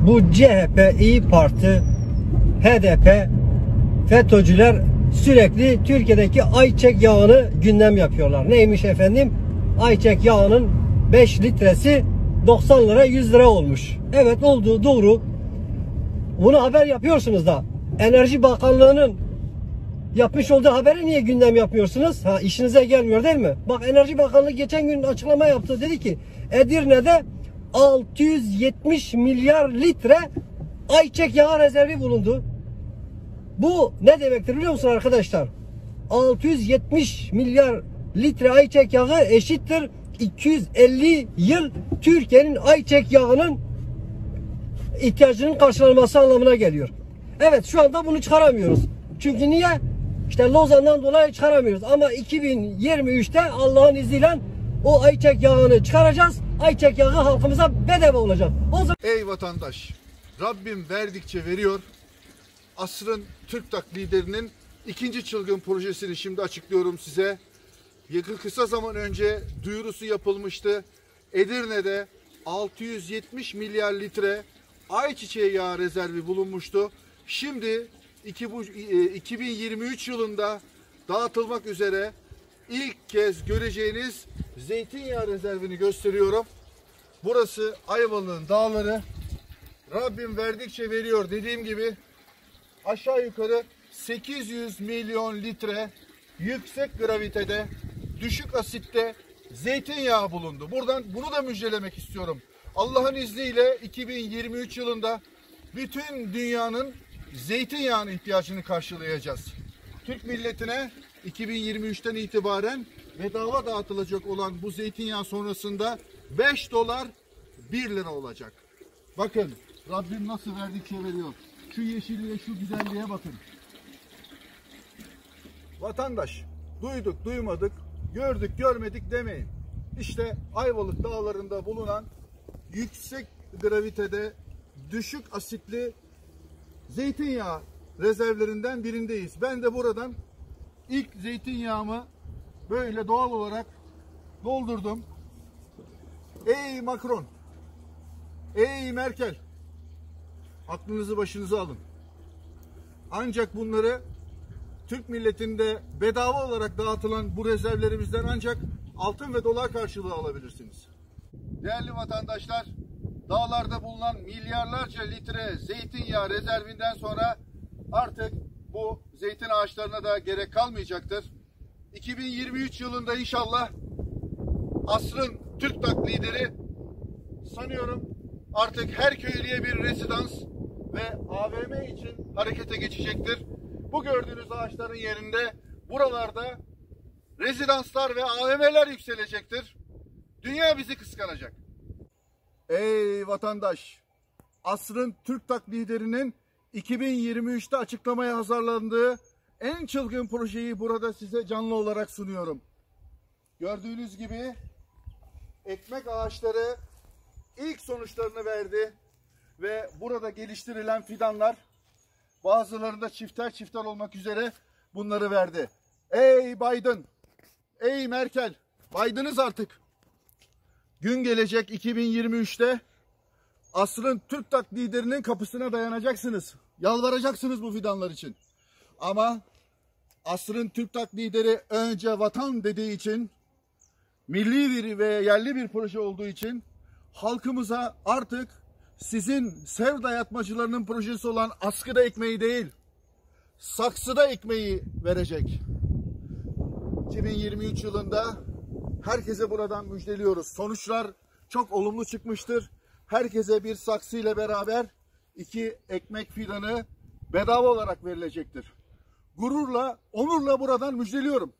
Bu CHP, İYİ Parti, HDP, FETÖ'cüler sürekli Türkiye'deki ayçiçek yağını gündem yapıyorlar. Neymiş efendim? Ayçiçek yağının 5 litresi 90 lira 100 lira olmuş. Evet, olduğu doğru. Bunu haber yapıyorsunuz da Enerji Bakanlığı'nın yapmış olduğu haberi niye gündem yapmıyorsunuz? Ha, işinize gelmiyor değil mi? Bak, Enerji Bakanlığı geçen gün açıklama yaptı. Dedi ki Edirne'de 670 milyar litre ayçiçek yağı rezervi bulundu. Bu ne demektir biliyor musun arkadaşlar? 670 milyar litre ayçiçek yağı eşittir 250 yıl Türkiye'nin ayçiçek yağının ihtiyacının karşılanması anlamına geliyor. Evet, şu anda bunu çıkaramıyoruz. Çünkü niye? İşte Lozan'dan dolayı çıkaramıyoruz. Ama 2023'te Allah'ın izniyle o ayçiçek yağını çıkaracağız. Ayçiçek yağı halkımıza bedava olacak. O zaman... Ey vatandaş! Rabbim verdikçe veriyor. Asrın TÜRKTAK liderinin ikinci çılgın projesini şimdi açıklıyorum size. Kısa zaman önce duyurusu yapılmıştı. Edirne'de 670 milyar litre ayçiçeği yağı rezervi bulunmuştu. Şimdi 2023 yılında dağıtılmak üzere ilk kez göreceğiniz zeytinyağı rezervini gösteriyorum. Burası Ayvalık'ın dağları. Rabbim verdikçe veriyor dediğim gibi. Aşağı yukarı 800 milyon litre yüksek gravitede, düşük asitte zeytinyağı bulundu. Buradan bunu da müjdelemek istiyorum. Allah'ın izniyle 2023 yılında bütün dünyanın zeytinyağının ihtiyacını karşılayacağız. Türk milletine 2023'ten itibaren bedava dağıtılacak olan bu zeytinyağı sonrasında 5 dolar 1 lira olacak. Bakın Rabbim nasıl verdikçe veriyor. Şu yeşilliğe, şu güzelliğe bakın. Vatandaş, duyduk, duymadık, gördük, görmedik demeyin. İşte Ayvalık dağlarında bulunan yüksek gravitede, düşük asitli zeytinyağı rezervlerinden birindeyiz. Ben de buradan ilk zeytinyağımı böyle doğal olarak doldurdum. Ey Macron, ey Merkel, aklınızı başınıza alın. Ancak bunları Türk milletinde bedava olarak dağıtılan bu rezervlerimizden ancak altın ve dolar karşılığı alabilirsiniz. Değerli vatandaşlar, dağlarda bulunan milyarlarca litre zeytinyağı rezervinden sonra artık bu zeytin ağaçlarına da gerek kalmayacaktır. 2023 yılında inşallah asrın TÜRKTAK lideri sanıyorum artık her köylüye bir rezidans ve AVM için harekete geçecektir. Bu gördüğünüz ağaçların yerinde buralarda rezidanslar ve AVM'ler yükselecektir. Dünya bizi kıskanacak. Ey vatandaş! Asrın TÜRKTAK liderinin 2023'te açıklamaya hazırlandığı en çılgın projeyi burada size canlı olarak sunuyorum. Gördüğünüz gibi ekmek ağaçları ilk sonuçlarını verdi ve burada geliştirilen fidanlar bazılarında çifter çifter olmak üzere bunları verdi. Ey Biden, ey Merkel, Biden'ız artık. Gün gelecek 2023'te asrın TÜRKTAK liderinin kapısına dayanacaksınız. Yalvaracaksınız bu fidanlar için. Ama asrın TÜRKTAK lideri önce vatan dediği için, milli bir ve yerli bir proje olduğu için halkımıza artık sizin sev dayatmacılarının projesi olan askıda ekmeği değil, saksıda ekmeği verecek. 2023 yılında herkese buradan müjdeliyoruz. Sonuçlar çok olumlu çıkmıştır. Herkese bir saksıyla beraber 2 ekmek fidanı bedava olarak verilecektir. Gururla, onurla buradan müjdeliyorum.